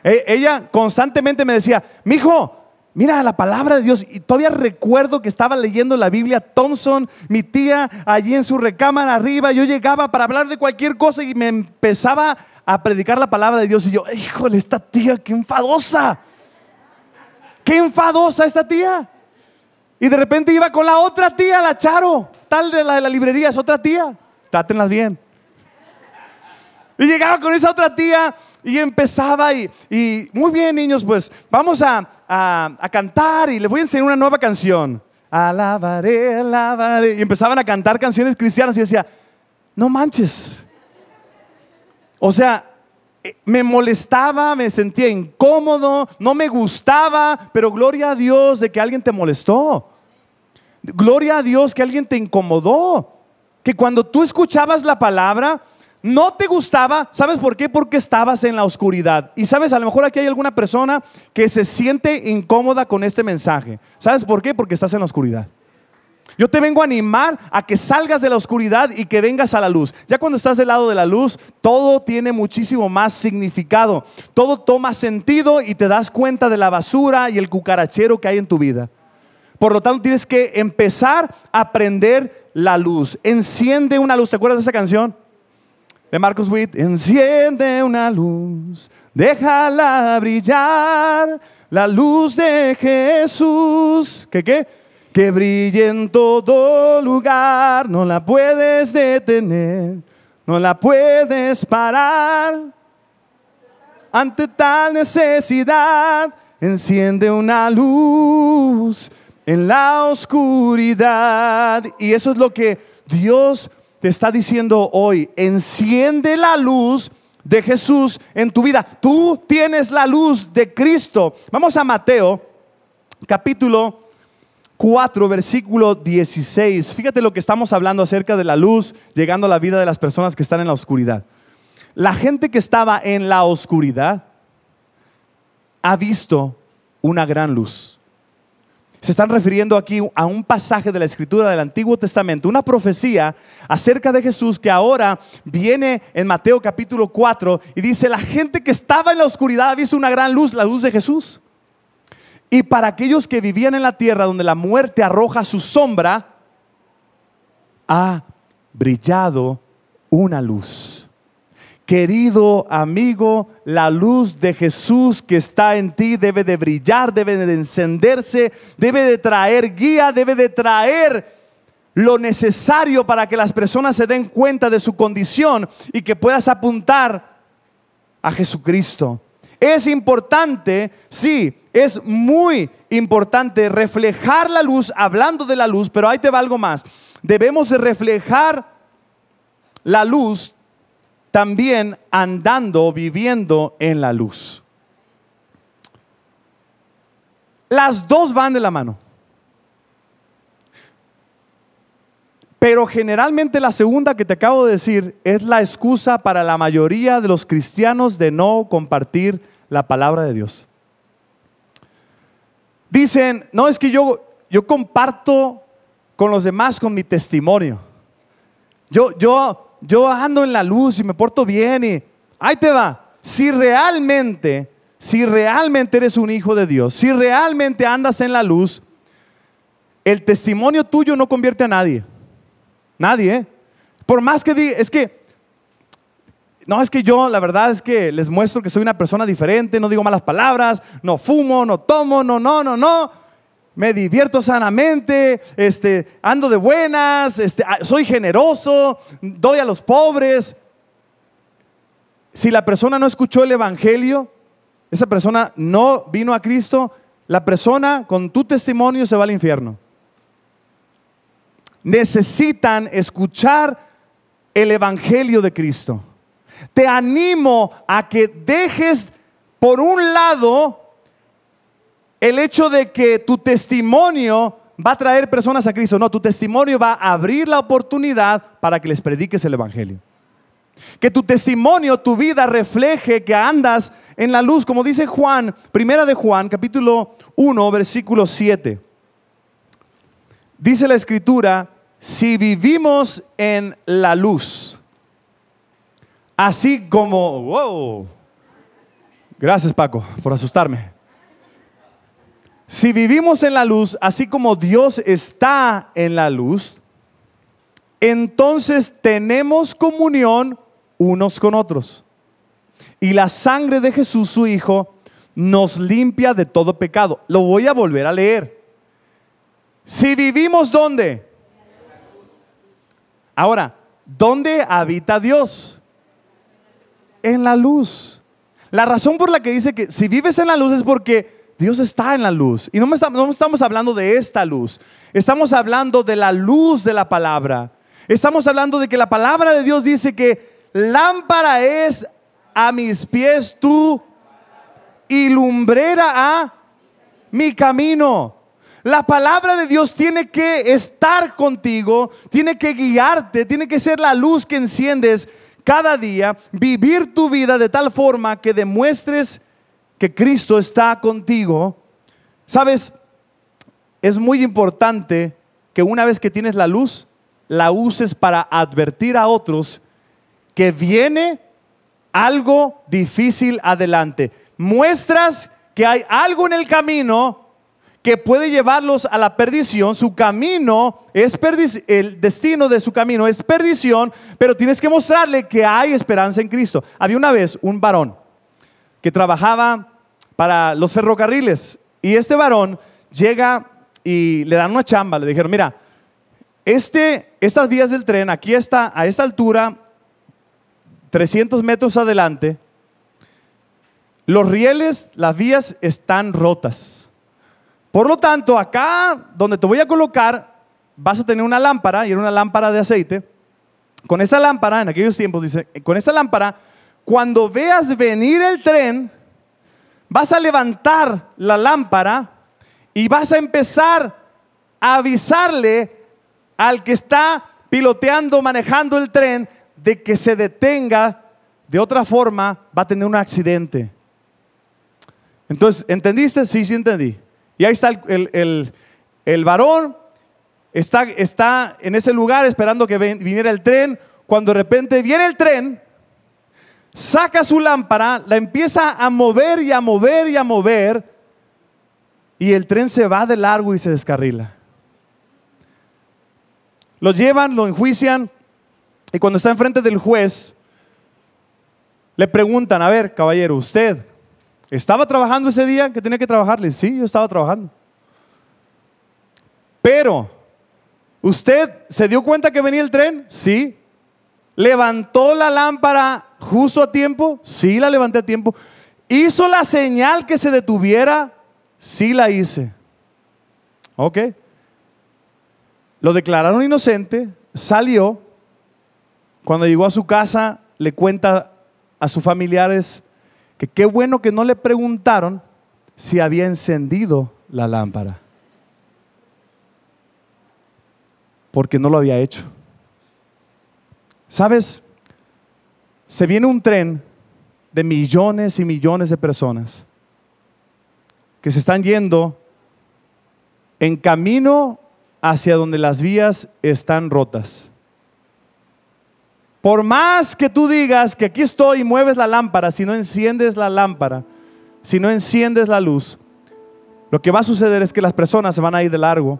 Ella constantemente me decía, mijo, mira la palabra de Dios. Y todavía recuerdo que estaba leyendo la Biblia Thompson, mi tía allí en su recámara arriba. Yo llegaba para hablar de cualquier cosa y me empezaba a predicar la palabra de Dios. Y yo, híjole, esta tía, qué enfadosa. Qué enfadosa esta tía. Y de repente iba con la otra tía, la Charo, tal de la librería, es otra tía. Trátenlas bien. Y llegaba con esa otra tía y empezaba y muy bien, niños, pues vamos a cantar y les voy a enseñar una nueva canción. Alabaré, alabaré. Y empezaban a cantar canciones cristianas y yo decía, no manches. O sea, me molestaba, me sentía incómodo, no me gustaba, pero gloria a Dios de que alguien te molestó. Gloria a Dios que alguien te incomodó. Que cuando tú escuchabas la palabra no te gustaba. ¿Sabes por qué? Porque estabas en la oscuridad. Y sabes, a lo mejor aquí hay alguna persona que se siente incómoda con este mensaje. ¿Sabes por qué? Porque estás en la oscuridad. Yo te vengo a animar a que salgas de la oscuridad y que vengas a la luz. Ya cuando estás del lado de la luz, todo tiene muchísimo más significado. Todo toma sentido y te das cuenta de la basura y el cucarachero que hay en tu vida. Por lo tanto, tienes que empezar a prender la luz. Enciende una luz. ¿Te acuerdas de esa canción? De Marcus Witt. Enciende una luz, déjala brillar, la luz de Jesús. ¿Qué? Que brille en todo lugar, no la puedes detener, no la puedes parar. Ante tal necesidad, enciende una luz en la oscuridad. Y eso es lo que Dios te está diciendo hoy. Enciende la luz de Jesús en tu vida. Tú tienes la luz de Cristo. Vamos a Mateo capítulo 4, versículo 16. Fíjate lo que estamos hablando acerca de la luz llegando a la vida de las personas que están en la oscuridad. La gente que estaba en la oscuridad ha visto una gran luz. Se están refiriendo aquí a un pasaje de la Escritura del Antiguo Testamento, una profecía acerca de Jesús que ahora viene en Mateo capítulo 4 y dice: la gente que estaba en la oscuridad ha visto una gran luz, la luz de Jesús. Y para aquellos que vivían en la tierra donde la muerte arroja su sombra, ha brillado una luz. Querido amigo, la luz de Jesús que está en ti debe de brillar, debe de encenderse, debe de traer guía, debe de traer lo necesario para que las personas se den cuenta de su condición y que puedas apuntar a Jesucristo. Es importante, sí, es muy importante reflejar la luz, hablando de la luz, pero ahí te va algo más. Debemos de reflejar la luz también andando, viviendo en la luz. Las dos van de la mano. Pero generalmente la segunda que te acabo de decir es la excusa para la mayoría de los cristianos de no compartir la palabra de Dios. Dicen: no, es que yo comparto con los demás con mi testimonio. Yo ando en la luz y me porto bien y ahí te va. Si realmente eres un hijo de Dios, si realmente andas en la luz, el testimonio tuyo no convierte a nadie. Nadie, por más que diga, es que yo la verdad es que les muestro que soy una persona diferente, no digo malas palabras, no fumo, no tomo, no. Me divierto sanamente, ando de buenas, soy generoso, doy a los pobres. Si la persona no escuchó el evangelio, esa persona no vino a Cristo, la persona con tu testimonio se va al infierno. Necesitan escuchar el evangelio de Cristo. Te animo a que dejes por un lado el hecho de que tu testimonio va a traer personas a Cristo. No, tu testimonio va a abrir la oportunidad para que les prediques el evangelio. Que tu testimonio, tu vida refleje que andas en la luz, como dice Juan, primera de Juan, capítulo 1, versículo 7. Dice la escritura: si vivimos en la luz, así como, wow, gracias Paco por asustarme. Si vivimos en la luz, así como Dios está en la luz, entonces tenemos comunión unos con otros. Y la sangre de Jesús, su Hijo, nos limpia de todo pecado. Lo voy a volver a leer. Si vivimos, ¿dónde? Ahora, ¿dónde habita Dios? En la luz. La razón por la que dice que si vives en la luz es porque Dios está en la luz. Y no estamos hablando de esta luz. Estamos hablando de la luz de la palabra. Estamos hablando de que la palabra de Dios dice que lámpara es a mis pies tú y lumbrera a mi camino. La palabra de Dios tiene que estar contigo, tiene que guiarte, tiene que ser la luz que enciendes cada día, vivir tu vida de tal forma que demuestres que Cristo está contigo. ¿Sabes? Es muy importante que una vez que tienes la luz, la uses para advertir a otros que viene algo difícil adelante. Muestras que hay algo en el camino que puede llevarlos a la perdición. Su camino es el destino de su camino es perdición, pero tienes que mostrarle que hay esperanza en Cristo. Había una vez un varón que trabajaba para los ferrocarriles, y este varón llega y le dan una chamba. Le dijeron: mira, estas vías del tren, aquí está, a esta altura, 300 metros adelante, los rieles, las vías están rotas. Por lo tanto, acá donde te voy a colocar, vas a tener una lámpara, y era una lámpara de aceite. Con esa lámpara, en aquellos tiempos, dice, con esa lámpara, cuando veas venir el tren, vas a levantar la lámpara y vas a empezar a avisarle al que está piloteando, manejando el tren, de que se detenga. De otra forma va a tener un accidente. Entonces, ¿entendiste? Sí, sí entendí. Y ahí está el varón, está en ese lugar esperando que viniera el tren. Cuando de repente viene el tren, saca su lámpara, la empieza a mover y a mover y a mover, y el tren se va de largo y se descarrila. Lo llevan, lo enjuician, y cuando está enfrente del juez, le preguntan: a ver, caballero, ¿usted estaba trabajando ese día que tenía que trabajar? Le dice: sí, yo estaba trabajando. Pero, ¿usted se dio cuenta que venía el tren? Sí. ¿Levantó la lámpara justo a tiempo? Sí, la levanté a tiempo. ¿Hizo la señal que se detuviera? Sí, la hice. Ok. Lo declararon inocente, salió. Cuando llegó a su casa, le cuenta a sus familiares que qué bueno que no le preguntaron si había encendido la lámpara, porque no lo había hecho. ¿Sabes? Se viene un tren de millones y millones de personas que se están yendo en camino hacia donde las vías están rotas. Por más que tú digas que aquí estoy y mueves la lámpara, si no enciendes la lámpara, si no enciendes la luz, lo que va a suceder es que las personas se van a ir de largo.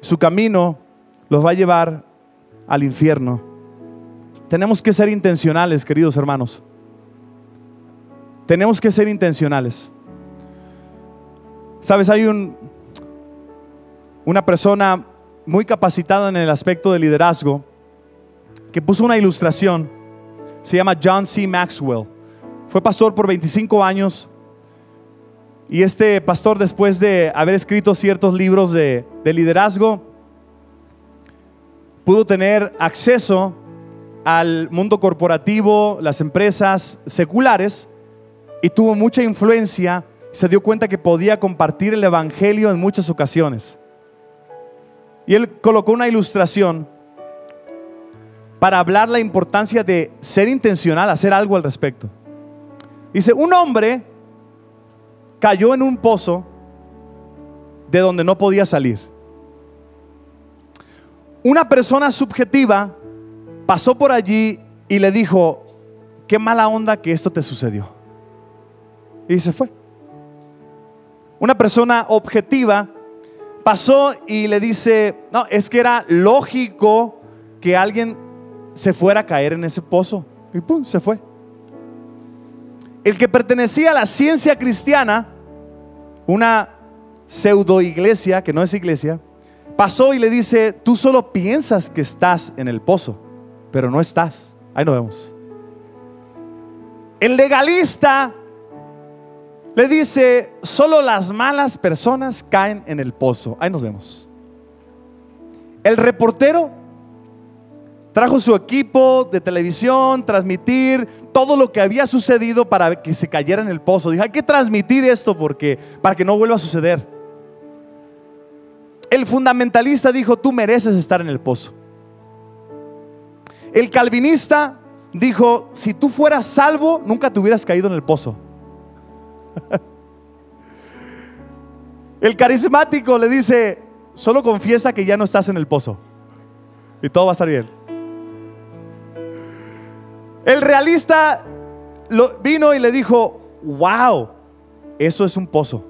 Su camino los va a llevar al infierno. Tenemos que ser intencionales, queridos hermanos. Tenemos que ser intencionales. Sabes, hay una persona muy capacitada en el aspecto de liderazgo que puso una ilustración. Se llama John C. Maxwell. Fue pastor por 25 años. Y este pastor, después de haber escrito ciertos libros de liderazgo, pudo tener acceso al mundo corporativo, las empresas seculares, y tuvo mucha influencia. Se dio cuenta que podía compartir el evangelio en muchas ocasiones. Y él colocó una ilustración para hablar la importancia de ser intencional, hacer algo al respecto. Dice, un hombre cayó en un pozo de donde no podía salir. Una persona subjetiva pasó por allí y le dijo, qué mala onda que esto te sucedió. Y se fue. Una persona objetiva pasó y le dice, no, es que era lógico que alguien se fuera a caer en ese pozo. Y pum, se fue. El que pertenecía a la ciencia cristiana, una pseudo iglesia que no es iglesia, pasó y le dice, tú solo piensas que estás en el pozo, pero no estás. Ahí nos vemos. El legalista le dice, solo las malas personas caen en el pozo. Ahí nos vemos. El reportero trajo su equipo de televisión, transmitir todo lo que había sucedido para que se cayera en el pozo. Dijo, hay que transmitir esto para que no vuelva a suceder. El fundamentalista dijo, tú mereces estar en el pozo. El calvinista dijo, si tú fueras salvo, nunca te hubieras caído en el pozo. El carismático le dice, solo confiesa que ya no estás en el pozo y todo va a estar bien. El realista vino y le dijo, wow, eso es un pozo.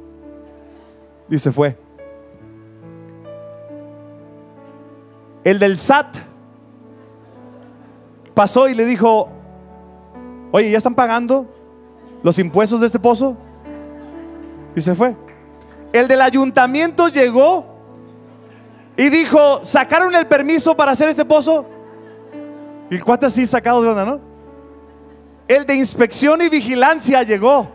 Y se fue. El del SAT pasó y le dijo, oye, ¿ya están pagando los impuestos de este pozo? Y se fue. El del ayuntamiento llegó y dijo, ¿sacaron el permiso para hacer este pozo? Y el cuate así sacado de onda, ¿no? El de inspección y vigilancia llegó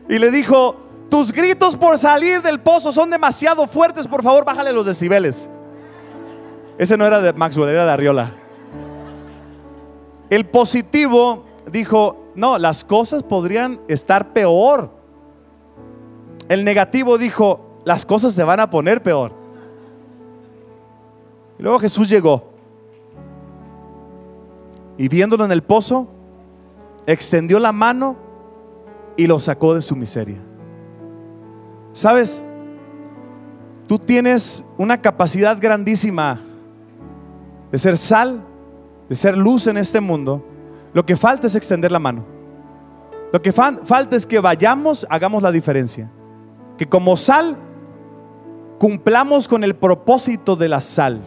y le dijo, tus gritos por salir del pozo son demasiado fuertes, por favor bájale los decibeles. Ese no era de Maxwell, era de Arriola. El positivo dijo, no, las cosas podrían estar peor. El negativo dijo, las cosas se van a poner peor. Y luego Jesús llegó y viéndolo en el pozo, extendió la mano y lo sacó de su miseria. ¿Sabes? Tú tienes una capacidad grandísima de ser sal, de ser luz en este mundo. Lo que falta es extender la mano. Lo que falta es que vayamos, hagamos la diferencia. Que como sal cumplamos con el propósito de la sal.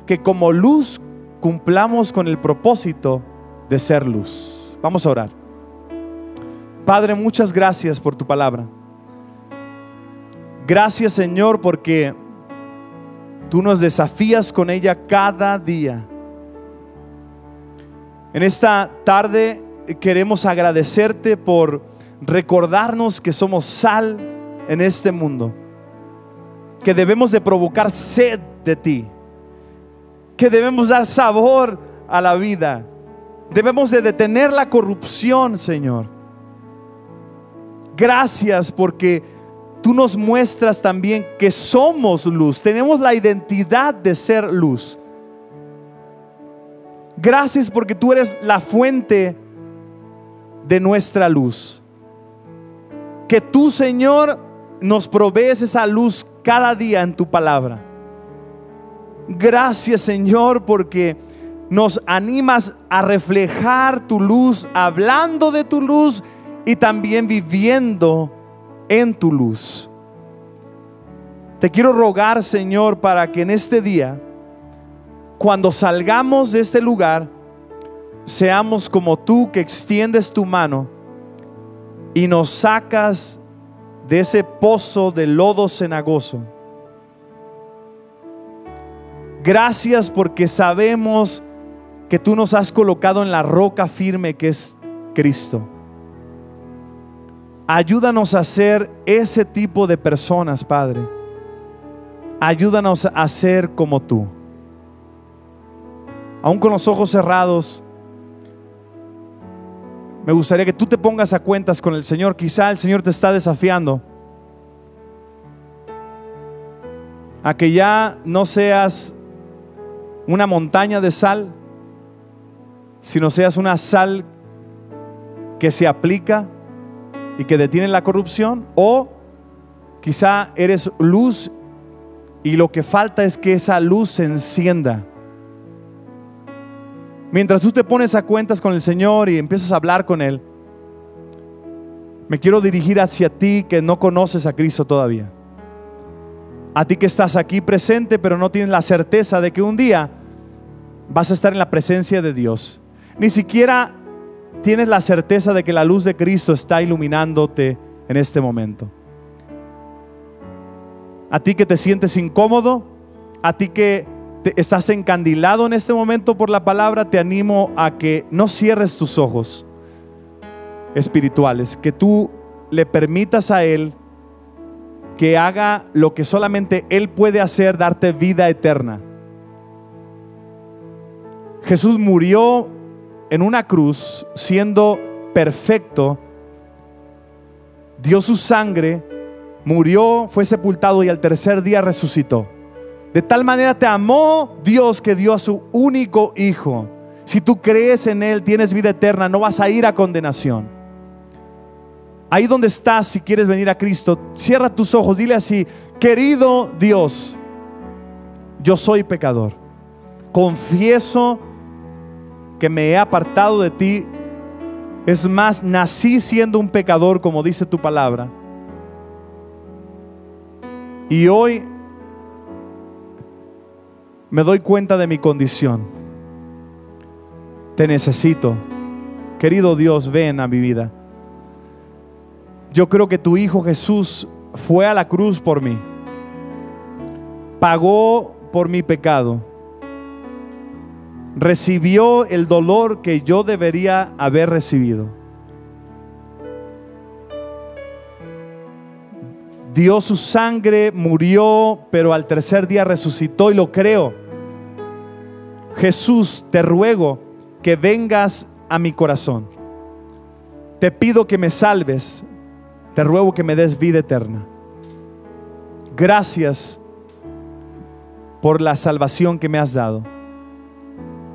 Que como luz cumplamos con el propósito de ser luz. Vamos a orar. Padre, muchas gracias por tu palabra. Gracias, Señor, porque tú nos desafías con ella cada día. En esta tarde queremos agradecerte por recordarnos que somos sal en este mundo, que debemos de provocar sed de ti, que debemos dar sabor a la vida, debemos de detener la corrupción, Señor. Gracias porque tú nos muestras también que somos luz, tenemos la identidad de ser luz. Gracias porque tú eres la fuente de nuestra luz. Que tú, Señor, nos provees esa luz cada día en tu palabra. Gracias, Señor, porque nos animas a reflejar tu luz, hablando de tu luz y también viviendo en tu luz. Te quiero rogar, Señor, para que en este día, cuando salgamos de este lugar, seamos como tú, que extiendes tu mano y nos sacas de ese pozo de lodo cenagoso. Gracias porque sabemos que tú nos has colocado en la roca firme que es Cristo. Ayúdanos a ser ese tipo de personas, Padre. Ayúdanos a ser como tú. Aún con los ojos cerrados, me gustaría que tú te pongas a cuentas con el Señor. Quizá el Señor te está desafiando a que ya no seas una montaña de sal, sino seas una sal que se aplica y que detiene la corrupción, o quizá eres luz y lo que falta es que esa luz se encienda. Mientras tú te pones a cuentas con el Señor y empiezas a hablar con Él, me quiero dirigir hacia ti que no conoces a Cristo todavía. A ti que estás aquí presente pero no tienes la certeza de que un día vas a estar en la presencia de Dios. Ni siquiera tienes la certeza de que la luz de Cristo está iluminándote en este momento. A ti que te sientes incómodo, a ti que estás encandilado en este momento por la palabra, te animo a que no cierres tus ojos espirituales, que tú le permitas a Él que haga lo que solamente Él puede hacer, darte vida eterna. Jesús murió en una cruz siendo perfecto, dio su sangre, murió, fue sepultado y al tercer día resucitó. De tal manera te amó Dios que dio a su único Hijo. Si tú crees en Él, tienes vida eterna, no vas a ir a condenación. Ahí donde estás, si quieres venir a Cristo, cierra tus ojos, dile así: querido Dios, yo soy pecador, confieso que me he apartado de ti. Es más, nací siendo un pecador, como dice tu palabra, y hoy me doy cuenta de mi condición. Te necesito. Querido Dios, ven a mi vida. Yo creo que tu Hijo Jesús fue a la cruz por mí, pagó por mi pecado, recibió el dolor que yo debería haber recibido, dio su sangre, murió, pero al tercer día resucitó, y lo creo. Jesús, te ruego que vengas a mi corazón. Te pido que me salves. Te ruego que me des vida eterna. Gracias por la salvación que me has dado,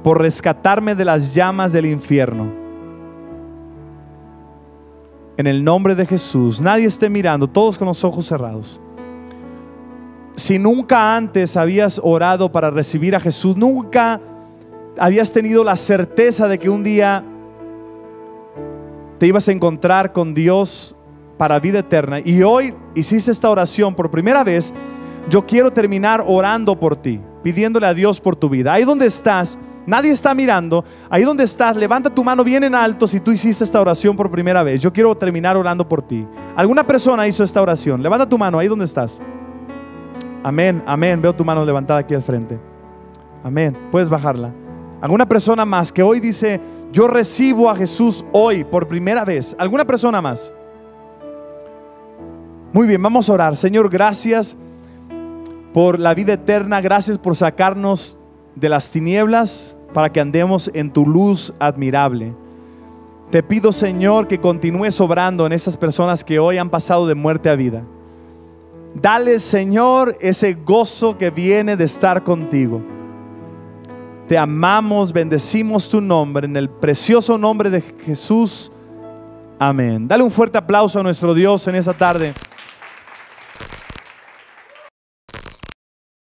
por rescatarme de las llamas del infierno. En el nombre de Jesús, nadie esté mirando, todos con los ojos cerrados. Si nunca antes habías orado para recibir a Jesús, nunca habías tenido la certeza de que un día te ibas a encontrar con Dios para vida eterna, y hoy hiciste esta oración por primera vez, yo quiero terminar orando por ti, pidiéndole a Dios por tu vida. Ahí donde estás, nadie está mirando. Ahí donde estás, levanta tu mano bien en alto si tú hiciste esta oración por primera vez. Yo quiero terminar orando por ti. ¿Alguna persona hizo esta oración? Levanta tu mano ahí donde estás. Amén, amén. Veo tu mano levantada aquí al frente. Amén, puedes bajarla. ¿Alguna persona más que hoy dice: yo recibo a Jesús hoy por primera vez? ¿Alguna persona más? Muy bien, vamos a orar. Señor, gracias por la vida eterna. Gracias por sacarnos de las tinieblas para que andemos en tu luz admirable. Te pido, Señor, que continúes obrando en esas personas que hoy han pasado de muerte a vida. Dale, Señor, ese gozo que viene de estar contigo. Te amamos, bendecimos tu nombre, en el precioso nombre de Jesús. Amén. Dale un fuerte aplauso a nuestro Dios en esta tarde.